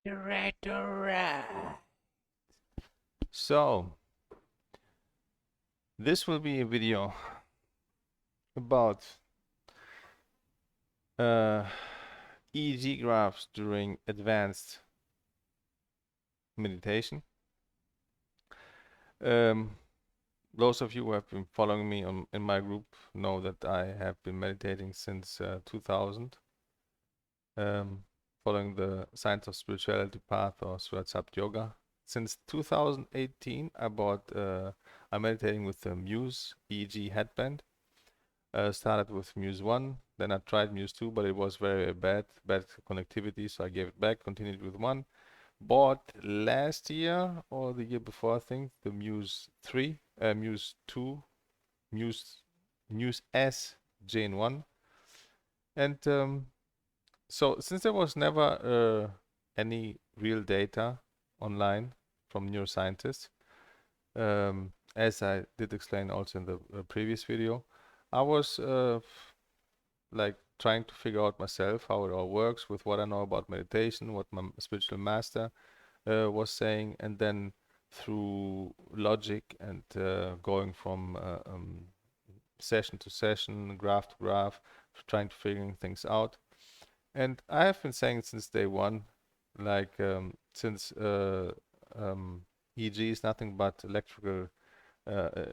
Alright. So, this will be a video about uh, EEG graphs during advanced meditation. Um, those of you who have been following me in my group know that I have been meditating since 2000, um, following the Science of Spirituality path or Swatsat Yoga. Since 2018, I'm meditating with the Muse EEG headband. Started with Muse 1, then I tried Muse 2, but it was very bad connectivity, so I gave it back, continued with 1. Bought last year or the year before, I think, the Muse 3, Muse 2, Muse S Jane 1. And so since there was never any real data online from neuroscientists, as I did explain also in the previous video, I was like trying to figure out myself how it all works with what I know about meditation, what my spiritual master was saying, and then through logic and going from session to session, graph to graph, trying to figuring things out. And I have been saying since day one, like since EEG is nothing but electrical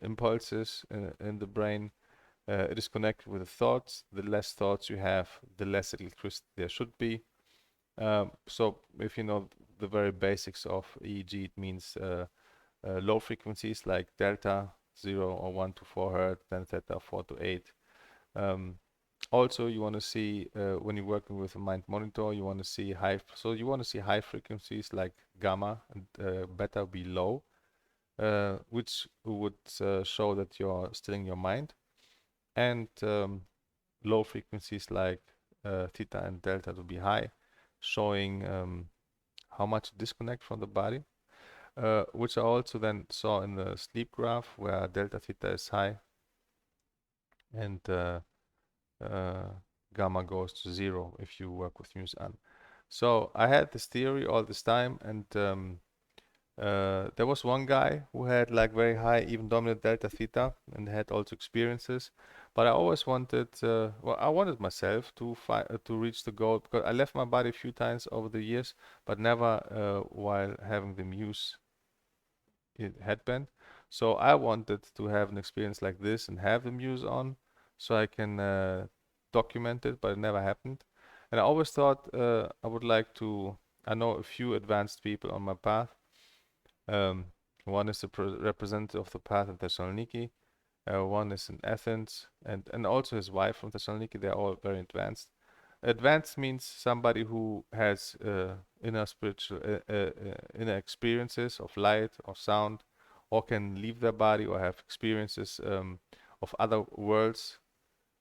impulses in the brain. It is connected with the thoughts. The less thoughts you have, the less electricity there should be. So if you know the very basics of EEG, it means low frequencies like delta 0 or 1 to 4 hertz, then theta 4 to 8. Also, you want to see when you're working with a mind monitor, you want to see high frequencies like gamma and beta be low, which would show that you're stilling your mind, and low frequencies like theta and delta to be high, showing how much disconnect from the body, which I also then saw in the sleep graph where delta theta is high and uh, gamma goes to 0 if you work with Muse An. So I had this theory all this time, and there was one guy who had like very high, even dominant delta theta, and had also experiences. But I always wanted, I wanted myself to reach the goal because I left my body a few times over the years, but never while having the Muse headband. So I wanted to have an experience like this and have the Muse on, so I can document it, but it never happened. And I always thought I would like to. I know a few advanced people on my path. Um, One is the representative of the path in Thessaloniki. One is in Athens, and also his wife from Thessaloniki. They're all very advanced. Advanced means somebody who has inner spiritual inner experiences of light or sound, or can leave their body or have experiences of other worlds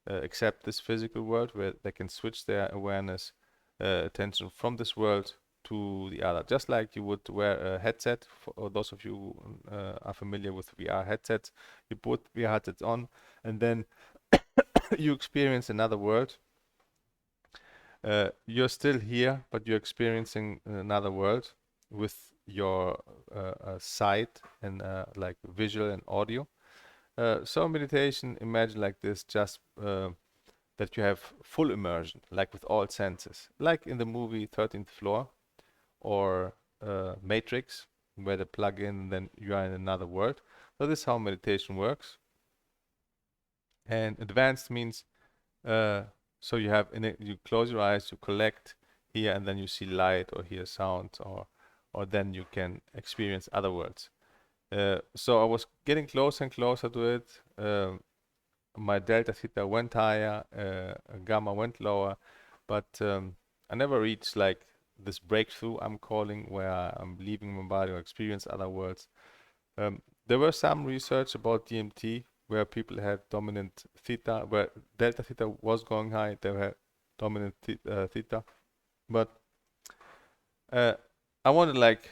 except this physical world, where they can switch their awareness attention from this world to the other, just like you would wear a headset. For those of you who are familiar with VR headsets, you put VR headsets on, and then you experience another world. You're still here, but you're experiencing another world with your sight and like visual and audio. So meditation, imagine like this, just that you have full immersion, like with all senses, like in the movie 13th Floor or Matrix, where they plug in and then you are in another world. So this is how meditation works. And advanced means uh, so you have you close your eyes, you collect here, and then you see light or hear sound, or then you can experience other worlds. So I was getting closer and closer to it. My delta theta went higher, gamma went lower, but I never reached like this breakthrough I'm calling, where I'm leaving my body or experience other worlds. There were some research about DMT where people had dominant theta, where delta theta was going high, they had dominant theta. But uh, I wanted like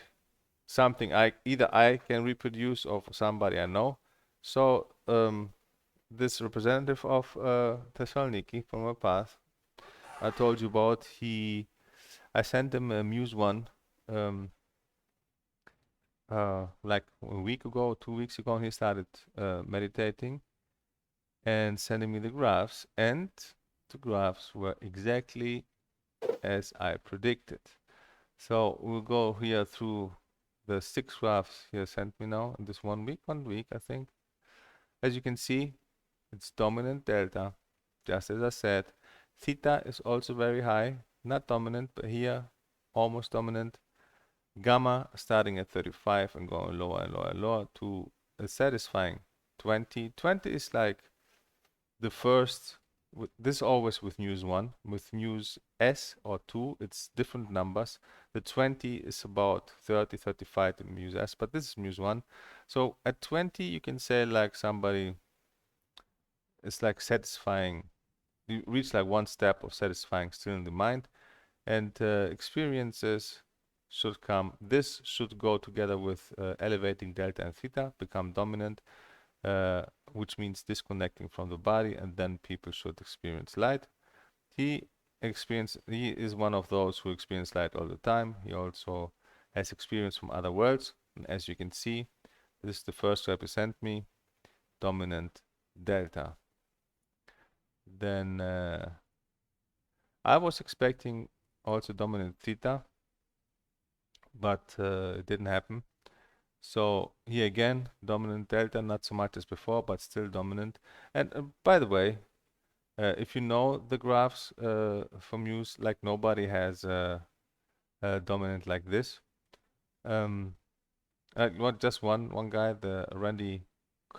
something either I can reproduce or for somebody I know. So this representative of Thessaloniki from my past, I told you about, I sent him a Muse 1 um, like a week ago, 2 weeks ago, he started meditating and sending me the graphs, and the graphs were exactly as I predicted. So we'll go here through the 6 graphs he has sent me now in this 1 week, I think. As you can see, it's dominant delta, just as I said. Theta is also very high, not dominant, but here almost dominant. Gamma starting at 35 and going lower and lower and lower to a satisfying 20. 20 is like the first, this is always with muse 1. With muse S or 2, it's different numbers. The 20 is about 30, 35 in muse S, but this is muse 1. So at 20, you can say like somebody is like satisfying. You reach like one step of satisfying still in the mind, and experiences should come. This should go together with elevating delta and theta, become dominant, which means disconnecting from the body, and then people should experience light. He is one of those who experience light all the time. He also has experience from other worlds, and as you can see, this is the first represent me, dominant delta. Then I was expecting also dominant theta, but it didn't happen. So here again, dominant delta, not so much as before, but still dominant. And by the way, if you know the graphs from use, like nobody has dominant like this. Just one guy, the Randy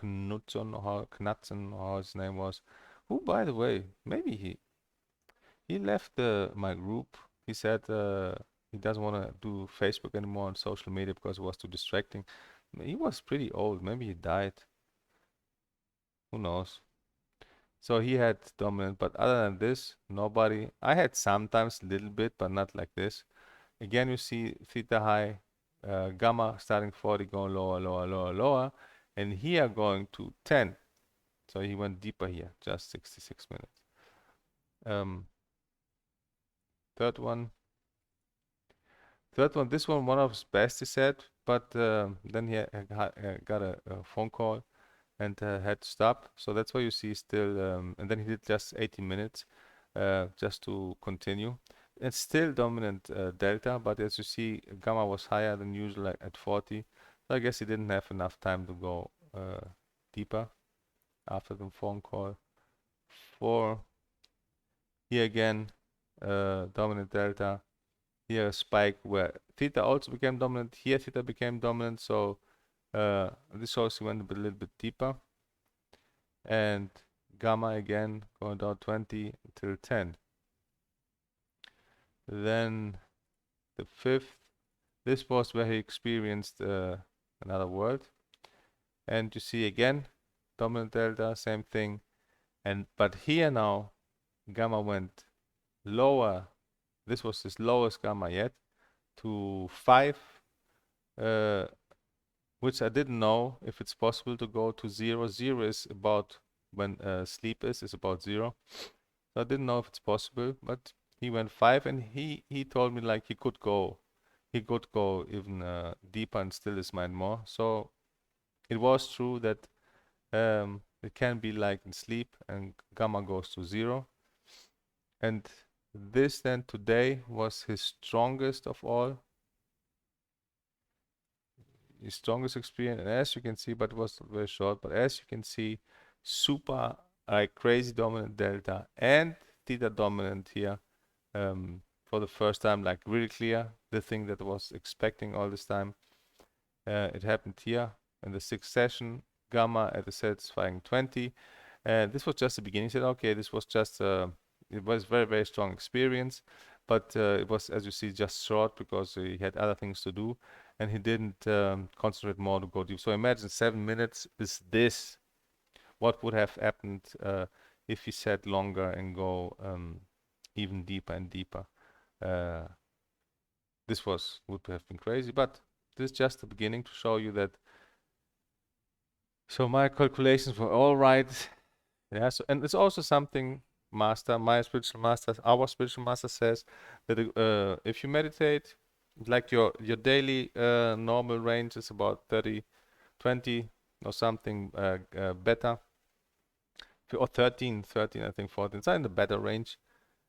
Knudsen, or how his name was, who, by the way, maybe he left my group. He said he doesn't want to do Facebook anymore on social media because it was too distracting. He was pretty old. Maybe he died. Who knows? So he had dominant, but other than this, nobody. I had sometimes a little bit, but not like this. Again, you see theta high, gamma starting 40, going lower, lower, lower, lower, and here going to 10. So he went deeper here, just 66 minutes. Third one, this one of his best, he said, but then he got a phone call and had to stop. So that's why you see still, and then he did just 18 minutes just to continue. It's still dominant delta, but as you see, gamma was higher than usual at 40. So I guess he didn't have enough time to go deeper after the phone call. 4, here again, dominant delta. Here a spike where theta also became dominant. Here theta became dominant, so this also went a little bit deeper. And gamma again going down 20 until 10. Then the 5th, this was where he experienced another world. And you see again, dominant delta, same thing. But here now, gamma went lower. This was his lowest gamma yet, to 5, which I didn't know if it's possible to go to 0. 0 is about when sleep is about 0. So I didn't know if it's possible, but he went 5, and he told me like he could go even deeper and still his mind more. So it was true that it can be like in sleep, and gamma goes to 0. And this then today was his strongest of all, his strongest experience. And as you can see, but it was very short, but as you can see, super crazy dominant delta and theta dominant here for the first time, like really clear, the thing that I was expecting all this time. It happened here in the 6th session, gamma at a satisfying 20. And this was just the beginning. He said, okay, this was just, it was very, very strong experience, but it was, as you see, just short because he had other things to do, and he didn't concentrate more to go deep. So imagine 7 minutes is this. What would have happened if he sat longer and go even deeper and deeper? This would have been crazy, but this is just the beginning to show you that. So my calculations were all right. Yeah. So, and it's also something our spiritual master says that if you meditate, like your daily normal range is about 30, 20 or something beta, or 13, I think 14. It's in the beta range.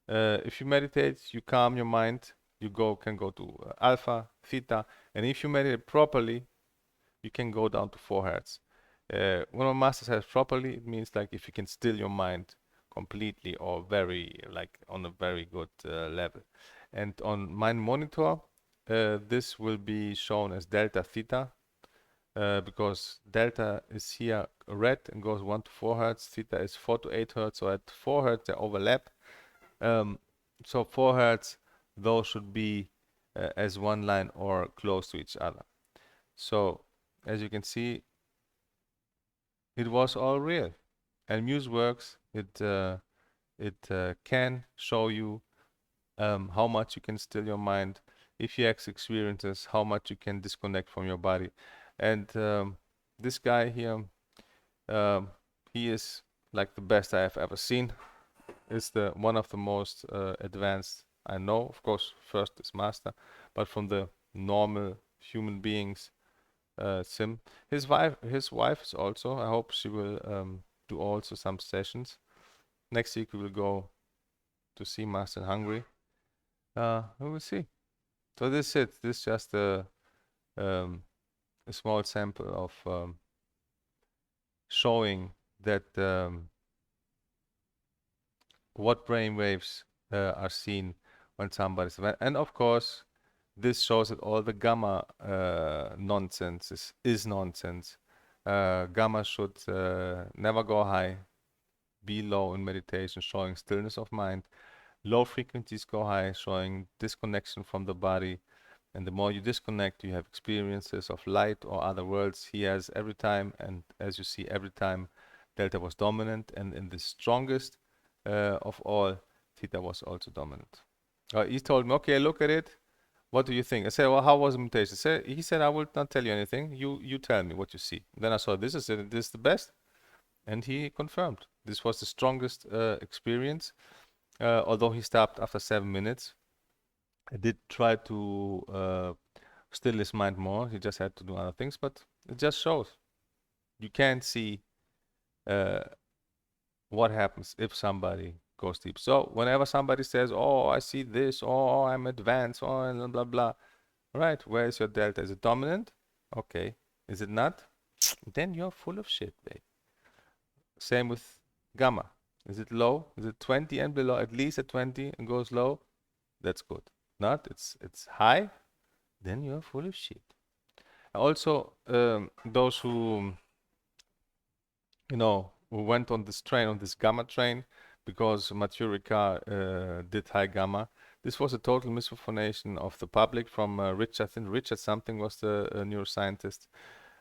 If you meditate, you calm your mind. You can go to alpha, theta, and if you meditate properly, you can go down to 4 hertz. When a master says properly, it means like if you can still your mind completely or very like on a very good level. And on my monitor, this will be shown as delta theta, because delta is here red and goes 1 to 4 hertz, theta is 4 to 8 hertz, so at 4 hertz they overlap. So 4 hertz, those should be as one line or close to each other. So as you can see, it was all real. And Muse works. It can show you how much you can still your mind. If you have experiences, how much you can disconnect from your body. And this guy here, he is like the best I have ever seen. Is the one of the most advanced I know. Of course, first is master, but from the normal human beings, Sim. His wife is also. I hope she will do also some sessions. Next week we will go to see Master in Hungary. We will see. So this is it. This is just a small sample of showing that what brain waves are seen when somebody's and of course this shows that all the gamma nonsense is nonsense. Gamma should never go high, be low in meditation, showing stillness of mind. Low frequencies go high, showing disconnection from the body. And the more you disconnect, you have experiences of light or other worlds. He has every time, and as you see, every time delta was dominant, and in the strongest of all, theta was also dominant. He told me, okay, look at it. What do you think? I said, well, how was the meditation? He said, I will not tell you anything. You tell me what you see. Then I saw this is it. This is the best, and he confirmed this was the strongest experience. Although he stopped after 7 minutes, I did try to still his mind more. He just had to do other things, but it just shows you can't see what happens if somebody goes deep. So whenever somebody says, "Oh, I see this," "Oh, I'm advanced," "Oh," and blah blah blah, right? Where is your delta? Is it dominant? Okay. Is it not? Then you're full of shit, babe. Same with gamma. Is it low? Is it 20 and below? At least at 20 and goes low? That's good. Not? It's high? Then you're full of shit. Also, those who who went on this train, on this gamma train, because Mathieu Ricard did high gamma. This was a total misinformation of the public from Richard. I think Richard something was the neuroscientist.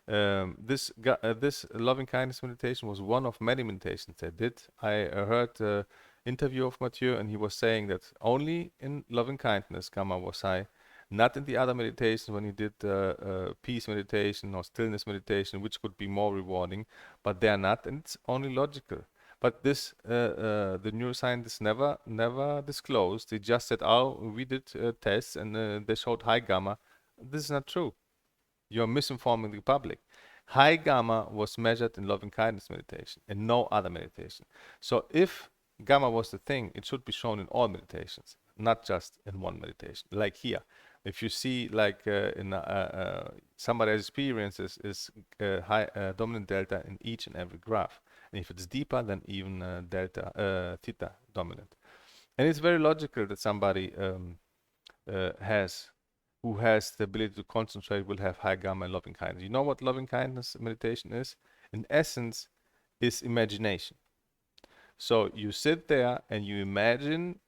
This loving kindness meditation was one of many meditations they did. I heard the interview of Mathieu, and he was saying that only in loving kindness gamma was high, not in the other meditations when he did peace meditation or stillness meditation, which could be more rewarding, but they are not, and it's only logical. But this, the neuroscientists never disclosed. They just said, "Oh, we did tests and they showed high gamma." This is not true. You're misinforming the public. High gamma was measured in loving kindness meditation and no other meditation. So if gamma was the thing, it should be shown in all meditations, not just in one meditation. Like here, if you see like in somebody's experiences is high dominant delta in each and every graph, and if it's deeper, then even delta theta dominant. And it's very logical that somebody who has the ability to concentrate will have high gamma and loving kindness. You know what loving kindness meditation is? In essence, is imagination. So you sit there and you imagine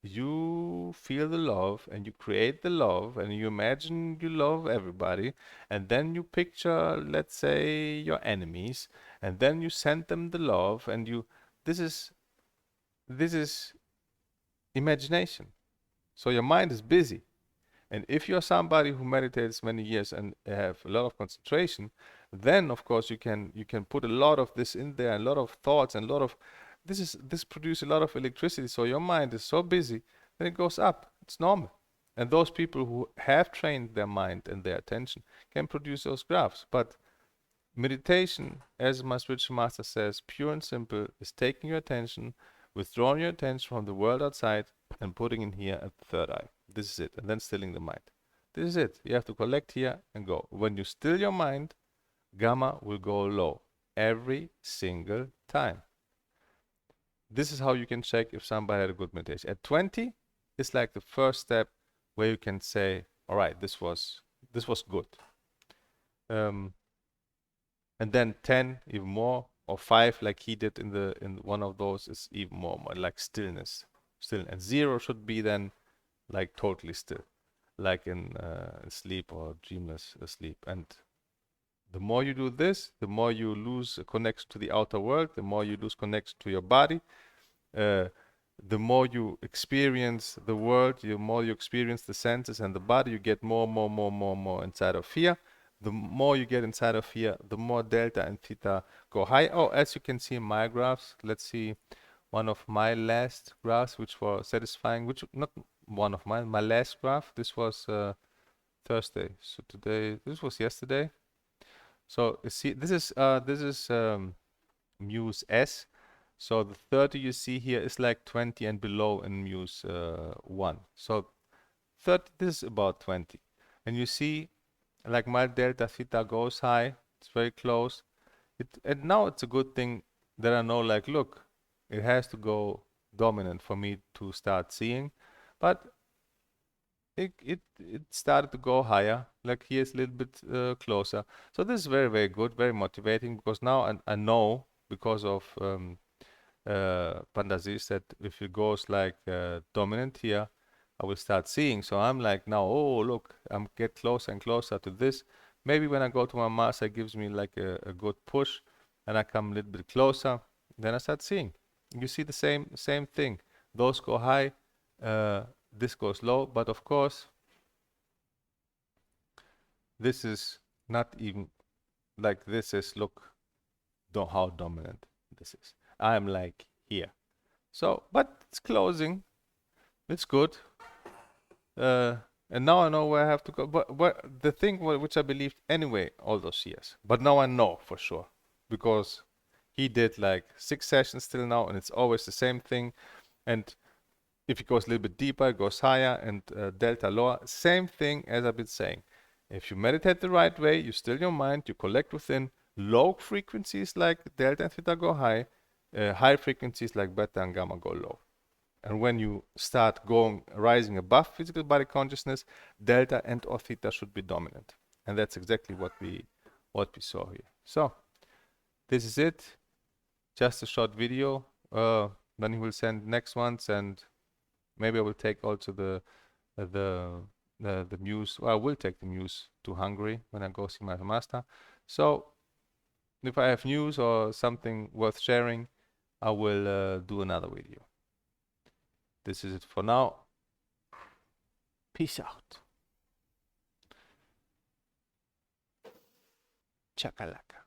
you feel the love and you create the love and you imagine you love everybody, and then you picture, let's say, your enemies, and then you send them the love, and this is imagination. So your mind is busy. And if you're somebody who meditates many years and have a lot of concentration, then of course you can put a lot of this in there, a lot of thoughts, and a lot of this produces a lot of electricity. So your mind is so busy, then it goes up. It's normal. And those people who have trained their mind and their attention can produce those graphs. But meditation, as my spiritual master says, pure and simple, is taking your attention, withdrawing your attention from the world outside and putting in here at the third eye. This is it. And then stilling the mind. This is it. You have to collect here and go. When you still your mind, gamma will go low every single time. This is how you can check if somebody had a good meditation. At 20, it's like the first step where you can say, all right, this was good. And then 10, even more, or 5, like he did in one of those, is even more like stillness. And 0 should be then like totally still, like in sleep or dreamless sleep. And the more you do this, the more you lose a connection to the outer world, the more you lose connection to your body. The more you experience the world, the more you experience the senses and the body, you get more inside of here. The more you get inside of here, the more delta and theta go high. Oh, as you can see in my graphs, let's see one of my last graphs, which were satisfying, which not one of mine, my last graph. This was Thursday. So today, this was yesterday. So you see, this is muse S. So the 30 you see here is like 20 and below in muse 1. So 30, this is about 20. And you see, like my delta theta goes high, it's very close. And now it's a good thing that I know, like, look, it has to go dominant for me to start seeing. But it started to go higher, like here's a little bit closer. So this is very, very good, very motivating, because now I know, because of Pandasis, that if it goes like dominant here, I will start seeing. So I'm like, now, oh, look, I'm get closer and closer to this. Maybe when I go to my master, it gives me like a good push, and I come a little bit closer, then I start seeing. You see the same thing. Those go high, this goes low, but of course, this is not even like this is, look how dominant this is. I'm like here. So, but it's closing. It's good. And now I know where I have to go. But the thing which I believed anyway all those years, but now I know for sure, because he did like 6 sessions till now, and it's always the same thing. And if it goes a little bit deeper, it goes higher, and delta lower. Same thing as I've been saying. If you meditate the right way, you still your mind, you collect within. Low frequencies like delta and theta go high, high frequencies like beta and gamma go low. And when you start rising above physical body consciousness, delta and or theta should be dominant. And that's exactly what we saw here. So this is it. Just a short video. Then he will send next ones, and maybe I will take also the muse. Well, I will take the muse to Hungary when I go see my master. So if I have news or something worth sharing, I will do another video. This is it for now. Peace out. Chakalaka.